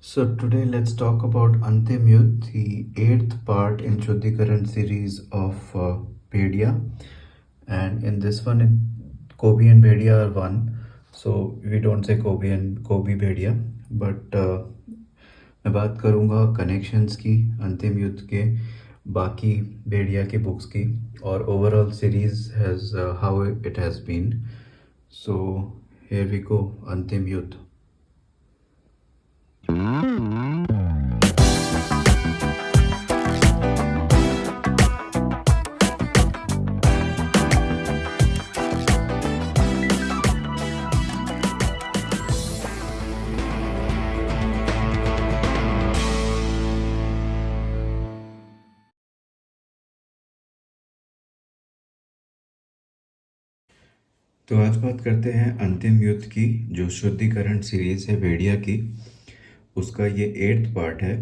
So today let's talk about Antim Yudh, the eighth part in Shuddhikaran series of Bhedia. And in this one, Kobe and Bhedia are one. So we don't say Kobe and Kobe Bhedia, but मैं बात करूँगा connections की अंतिम युद्ध के बाकी भेड़िया के books की और overall series has how it has been. So here we go. Antim Yuddh. तो आज बात करते हैं अंतिम युद्ध की, जो शुद्धिकरण सीरीज है भेड़िया की. उसका ये एट्थ पार्ट है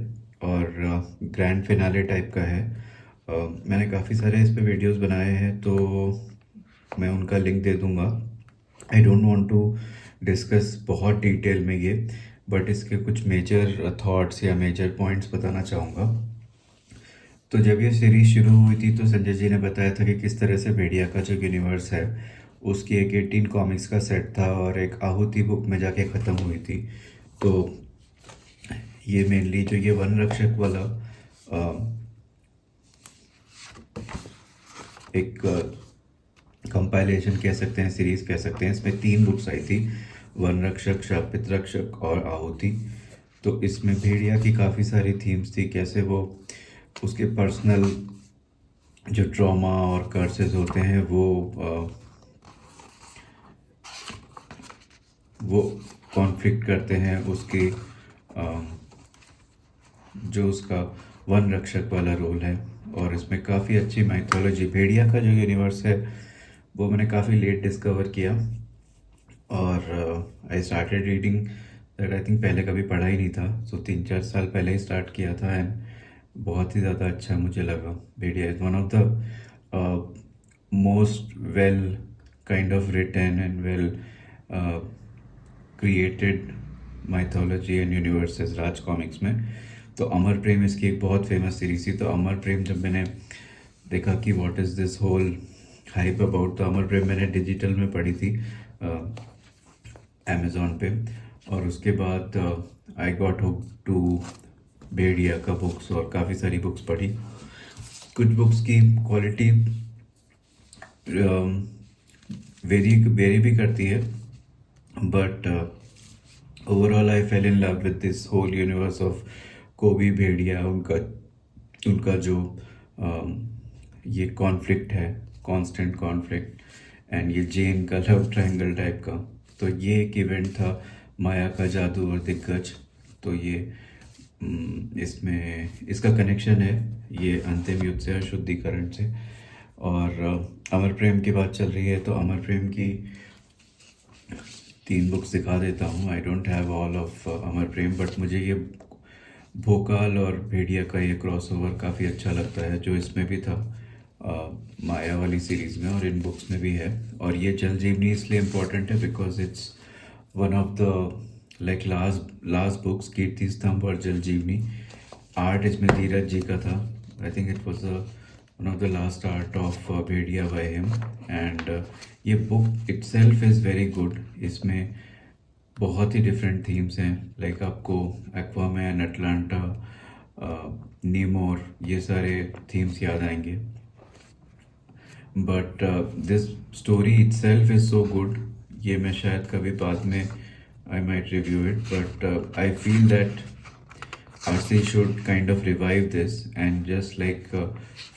और ग्रैंड फिनाले टाइप का है. मैंने काफ़ी सारे इस पे वीडियोस बनाए हैं, तो मैं उनका लिंक दे दूँगा. I don't want to discuss बहुत डिटेल में ये, बट इसके कुछ मेजर थॉट्स या मेजर पॉइंट्स बताना चाहूँगा. तो जब ये सीरीज़ शुरू हुई थी तो संजय जी ने बताया था कि किस तरह से भेड़िया का जो यूनिवर्स है उसकी एक 18 कॉमिक्स का सेट था और एक आहुति बुक में जाके ख़त्म हुई थी. तो ये मेनली जो ये वन रक्षक वाला एक कंपाइलेशन कह सकते हैं, सीरीज़ कह सकते हैं. इसमें 3 बुक्स आई थी, वन रक्षक, शापित रक्षक और आहुति. तो इसमें भेड़िया की काफ़ी सारी थीम्स थी, कैसे वो उसके पर्सनल जो ट्रॉमा और कर्सेस होते हैं वो कॉन्फ्लिक्ट करते हैं उसकी जो उसका वन रक्षक वाला रोल है. और इसमें काफ़ी अच्छी माइथोलॉजी, भेड़िया का जो यूनिवर्स है वो मैंने काफ़ी लेट डिस्कवर किया और I started reading that. I think पहले कभी पढ़ा ही नहीं था, सो 3-4 साल पहले ही स्टार्ट किया था एंड बहुत ही ज़्यादा अच्छा मुझे लगा. Bhediya is one of the most well kind of written and well created mythology and universes Raj comics में. तो अमर प्रेम इसकी एक बहुत फेमस सीरीज थी. तो अमर प्रेम जब मैंने देखा कि what is this whole hype about, तो अमर प्रेम मैंने डिजिटल में पढ़ी थी अमेज़ॉन पे. और उसके बाद आई गॉट हुक टू भेड़िया का बुक्स और काफ़ी सारी बुक्स पढ़ी. कुछ बुक्स की क्वालिटी वेरी भी करती है, but overall I fell in love with this whole universe of Kobi Bhediya. उनका जो ये कॉन्फ्लिक्ट है, कांस्टेंट कॉन्फ्लिक्ट, एंड ये जेन का लव ट्रायंगल टाइप का. तो ये एक इवेंट था, माया का जादू और दिग्गज. तो ये इसमें इसका कनेक्शन है ये अंतिम युद्ध से और शुद्धिकरण से. और अमर प्रेम की बात चल रही है तो अमर प्रेम की 3 बुक्स दिखा देता हूँ. I don't have all of Amar Prem, but मुझे ये भोकाल और भेड़िया का ये क्रॉसओवर काफ़ी अच्छा लगता है, जो इसमें भी था माया वाली सीरीज़ में और इन बुक्स में भी है. और ये जल जीवनी इसलिए इम्पोर्टेंट है because it's one of the like last books, Kirti Stambh और जल जीवनी. आर्ट इसमें धीरज जी का था. I think it was one of the last art of Bhediya by him. And ये book itself is very good. इसमें बहुत ही डिफरेंट थीम्स हैं, लाइक आपको एक्वामैन, अटलांटा, नीमोर, ये सारे थीम्स याद आएंगे. But this story itself is so good. ये मैं शायद कभी बाद में I might review it, but I feel that RC should kind of revive this and just like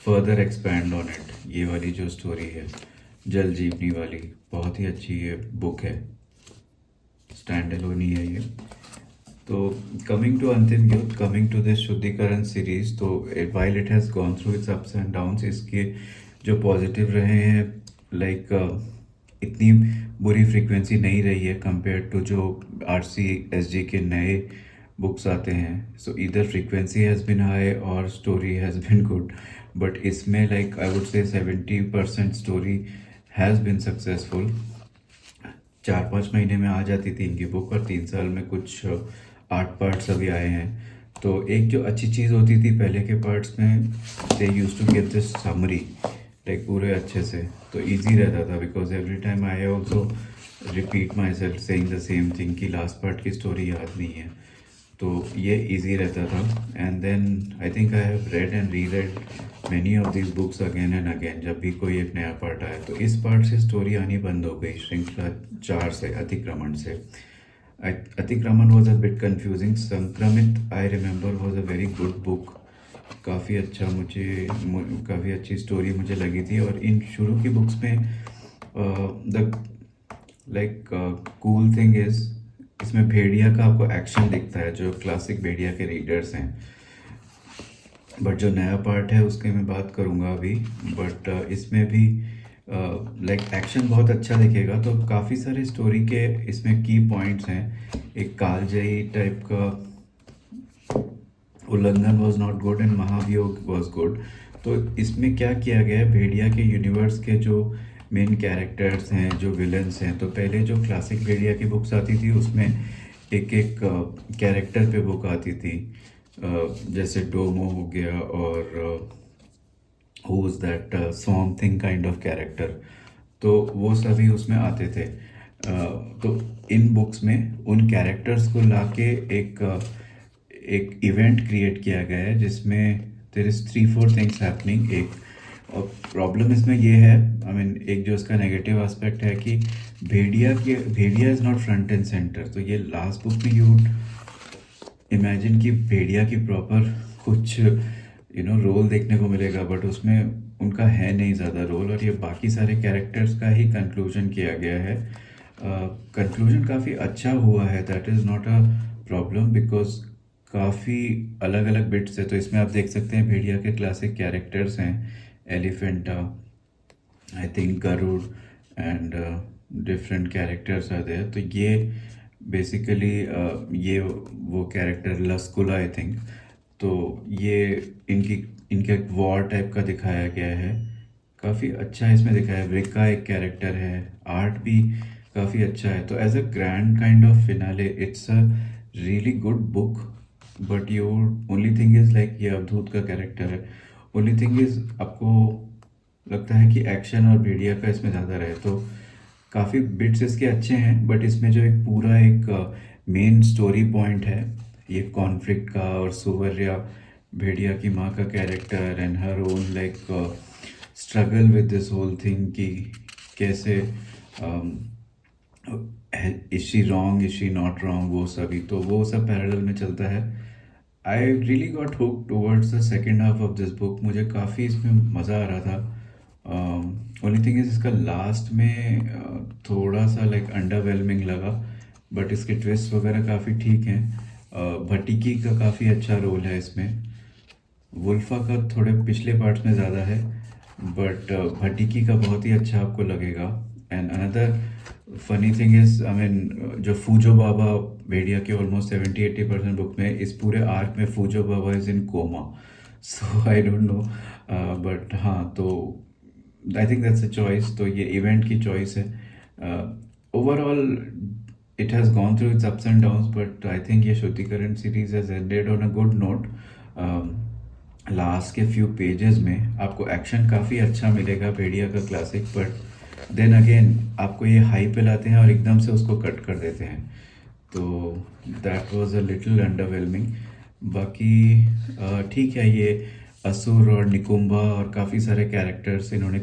further expand on it. ये वाली जो स्टोरी है जल जीवनी वाली, बहुत ही अच्छी ये बुक है, स्टैंड अलोन ही है ये. तो कमिंग टू अंतिम युद्ध, कमिंग टू दिस शुद्धिकरण सीरीज, तो while it has gone through it's ups and downs, इसके जो पॉजिटिव रहे हैं, लाइक इतनी बुरी फ्रीक्वेंसी नहीं रही है कंपेयर टू जो RC/SG के नए बुक्स आते हैं. So either frequency has been high और story has been good. But इसमें like I would say 70% story has bin successful. 4-5 महीने में आ जाती थी इनकी बुक और 3 साल में कुछ 8 पार्ट्स अभी आए हैं। तो एक जो अच्छी चीज़ होती थी पहले के पार्ट्स में, they use to give this summary like पूरे अच्छे से, तो इजी रहता था because every time I also repeat myself saying the same thing कि लास्ट पार्ट की स्टोरी याद नहीं है, तो ये इजी रहता था। And then I think I have read and reread many of this books again and again. जब भी कोई एक नया पार्ट आया तो इस पार्ट से स्टोरी आनी बंद हो गई, श्रृंखला 4 से, अतिक्रमण से। अतिक्रमण was a bit confusing. Sankramit I remember was a very good book, काफ़ी अच्छा, काफ़ी अच्छी स्टोरी मुझे लगी थी। और इन शुरू की बुक्स में the like cool thing is इसमें भेड़िया का आपको एक्शन दिखता है, जो क्लासिक भेड़िया के रीडर्स हैं। बट जो नया पार्ट है उसके मैं बात करूँगा अभी, बट इसमें भी लाइक एक्शन बहुत अच्छा दिखेगा। तो काफ़ी सारे स्टोरी के इसमें की पॉइंट्स हैं। एक कालजयी टाइप का उल्लंघन वॉज नॉट गुड एंड महाभियोग वॉज गुड। तो इसमें क्या किया गया है, भेड़िया के यूनिवर्स के जो मेन कैरेक्टर्स हैं, जो विलन्स हैं, तो पहले जो क्लासिक भेड़िया की बुक्स आती थी उसमें एक एक कैरेक्टर पे बुक आती थी, जैसे डोमो हो गया और who is that swarm thing kind of character, तो वो सभी उसमें आते थे। तो इन बुक्स में उन कैरेक्टर्स को लाके एक इवेंट क्रिएट किया गया है जिसमें देयर इज 3-4 थिंग्स हैपनिंग। एक और प्रॉब्लम इसमें ये है, आई मीन एक जो इसका नेगेटिव एस्पेक्ट है कि Bhediya is not front and center. तो ये लास्ट बुक में यू इमेजिन कि भेड़िया की प्रॉपर कुछ रोल देखने को मिलेगा, बट उसमें उनका है नहीं ज़्यादा रोल, और ये बाकी सारे कैरेक्टर्स का ही कंक्लूजन किया गया है। कंक्लूजन काफ़ी अच्छा हुआ है, that is not a problem because काफ़ी अलग अलग बिट्स है। तो इसमें आप देख सकते हैं भेड़िया के क्लासिक कैरेक्टर्स हैं, Elephanta, I think Garud and different characters are there. तो ये बेसिकली ये वो कैरेक्टर लस्कुला आई थिंक, तो ये इनके वॉर टाइप का दिखाया गया है, काफ़ी अच्छा इसमें दिखाया है। ब्रिका एक कैरेक्टर है, आर्ट भी काफ़ी अच्छा है। तो as a grand kind of finale it's a really good book, but your only thing is like ये अवधूत का कैरेक्टर है। ओनली थिंग इज़ आपको लगता है कि एक्शन और भेड़िया का इसमें ज़्यादा रहे, तो काफ़ी बिट्स इसके अच्छे हैं, बट इसमें जो एक पूरा एक मेन स्टोरी पॉइंट है ये कॉन्फ्लिक्ट का, और सुवर्या भेड़िया की माँ का character and her own like struggle with this whole thing कि कैसे is she wrong, is she not wrong, वो सभी, तो वो सब पैरेलल में चलता है। I really got hook towards the second half of this book, मुझे काफ़ी इसमें मज़ा आ रहा था। ओनली थिंग इज इसका लास्ट में थोड़ा सा लाइक अंडरवेलमिंग लगा, बट इसके ट्विस्ट वगैरह काफ़ी ठीक हैं। भट्टिकी का काफ़ी अच्छा रोल है इसमें, वुल्फा का थोड़े पिछले पार्ट्स में ज़्यादा है, बट भट्टिकी का बहुत ही अच्छा आपको लगेगा। And another funny thing is, I mean जो फूजो बाबा भेड़िया के ऑलमोस्ट 70-80% बुक में, इस पूरे आर्क में Fujo Baba is in coma, so I don't know, but हाँ, तो I think that's a choice, तो ये इवेंट की चॉइस है। Overall it has gone through its ups and downs, but I think ये शुद्धिकरण series has ended on a good note. Last के few pages में आपको एक्शन काफ़ी अच्छा मिलेगा भेड़िया का क्लासिक, बट देन अगेन आपको ये हाई पे लाते हैं और एकदम से उसको कट कर देते हैं, तो that was a little underwhelming. बाकी ठीक है, ये असुर और निकुंभा और काफ़ी सारे कैरेक्टर्स इन्होंने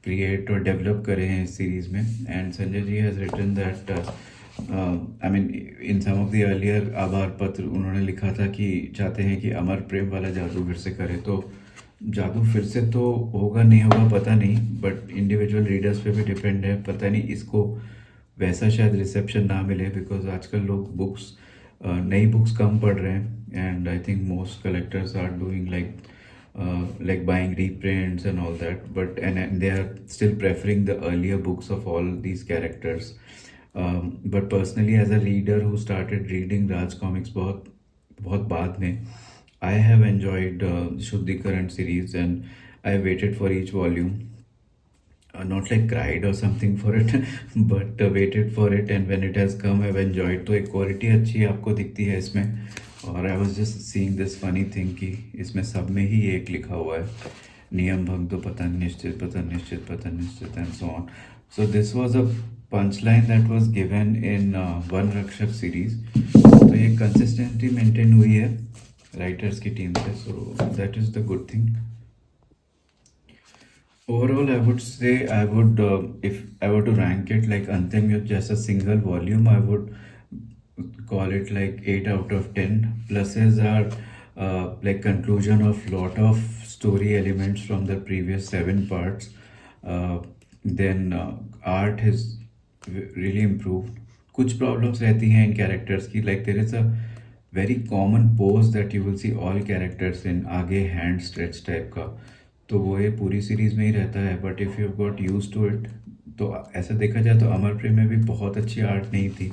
क्रिएट और डेवलप करे हैं इस सीरीज़ में। And Sanjay ji has written that, I mean in some of the earlier आभार पत्र उन्होंने लिखा था कि चाहते हैं कि अमर प्रेम वाला जादू फिर से करे। तो जादू फिर से तो होगा नहीं होगा पता नहीं, बट इंडिविजुअल रीडर्स पे भी डिपेंड है, पता नहीं इसको वैसा शायद रिसेप्शन ना मिले, बिकॉज आजकल लोग नई बुक्स कम पढ़ रहे हैं, and I think most collectors are doing like buying reprints and all that, and they are still preferring the earlier books of all these characters. But personally, as a reader who started reading Raj comics बहुत बाद में, I have enjoyed शुद्धिकरण series and I waited for each volume. not like cried or something for it but waited for it, and when it has come I've enjoyed. तो एक quality अच्छी आपको दिखती है इसमें. और I was just seeing this funny thing कि इसमें सब में ही एक लिखा हुआ है, नियम भंग तो पतन निश्चित, पतन निश्चित, पतन निश्चित, and so on. So this was a punch line that was given in Van Rakshak series. तो ये कंसिस्टेंसी मेंटेन हुई है राइटर्स की टीम से, so that is the good thing. Overall, I would say I would, if I were to rank it like Antim Yudh just a single volume, I would call it like 8 out of 10. Pluses are like conclusion of lot of story elements from the previous 7 parts. Then art has really improved. कुछ problems रहती हैं इन characters की, like there is a very common pose that you will see all characters in, आगे hand stretch type का. तो वो ये पूरी सीरीज़ में ही रहता है, but if you got use to it. तो ऐसा देखा जाए तो अमर प्रेम में भी बहुत अच्छी आर्ट नहीं थी.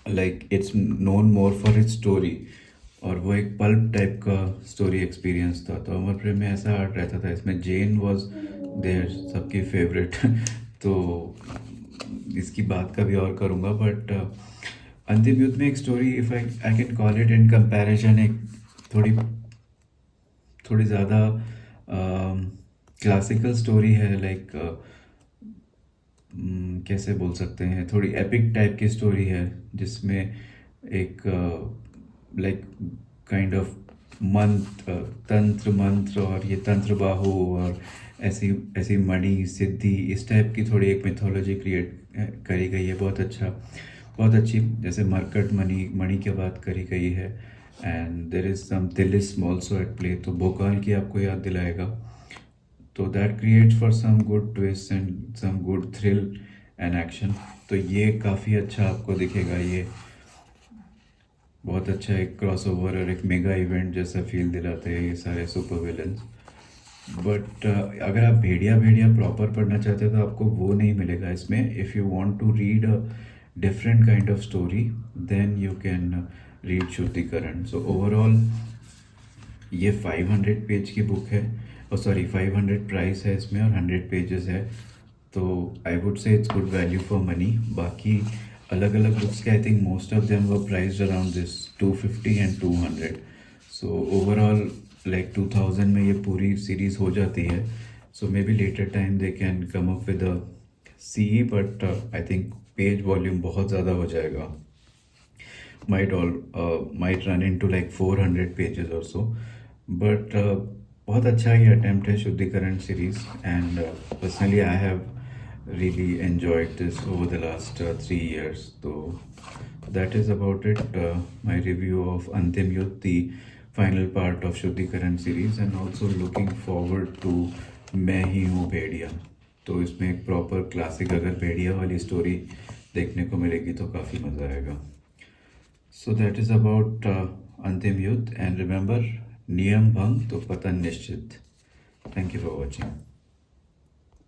Like it's known more for its story, और वो एक पल्प टाइप का स्टोरी एक्सपीरियंस था. तो अमर प्रेम में ऐसा आर्ट रहता था. इसमें जेन वॉज देयर, सबकी फेवरेट तो इसकी बात कभी और करूँगा. बट अंतिम युद्ध में एक story, if I can call it in comparison, एक थोड़ी ज़्यादा क्लासिकल स्टोरी है. लाइक कैसे बोल सकते हैं, थोड़ी एपिक टाइप की स्टोरी है, जिसमें एक लाइक काइंड ऑफ तंत्र मंत्र, और ये तंत्र बाहु, और ऐसी ऐसी मणि सिद्धि, इस टाइप की थोड़ी एक मिथोलॉजी क्रिएट करी गई है. बहुत अच्छी, जैसे मरकट मणि की बात करी गई है. And there is some Tilism also at play, तो भोकाल की आपको याद दिलाएगा. तो that creates for some good twist and some good thrill and action. तो ये काफ़ी अच्छा आपको दिखेगा. ये बहुत अच्छा एक क्रॉसओवर और एक मेगा इवेंट जैसा फील दिलाते हैं ये सारे सुपर विलन्स. बट अगर आप भेड़िया प्रॉपर पढ़ना चाहते हो तो आपको वो नहीं मिलेगा इसमें. If you want to read a different kind of story, then you can read Shuddhikaran. So overall ये 500 पेज की बुक है, और सॉरी 500 प्राइस है इसमें, और 100 पेजेस है. तो I would say it's good value for money. बाकी अलग अलग बुक्स के I think most of them were priced around this 250 and 200. So overall like 2000 में ये पूरी सीरीज़ हो जाती है. So maybe later time they can come up with a सीई, but I think page volume बहुत ज़्यादा हो जाएगा. might run into like 400 pages or so. But बहुत अच्छा ये अटेम्प्ट है शुद्धिकरण series. And personally I have really enjoyed this over the last 3 years. So that is about it. My review of Antim Yudh, the final part of शुद्धिकरण series, and also looking forward to मैं ही हूँ भेड़िया. तो इसमें एक proper classic अगर भेड़िया वाली story देखने को मिलेगी तो काफ़ी मज़ा आएगा. So that is about Antim Yudh, and remember, Niyam Bhang to Patan Nishchit. Thank you for watching.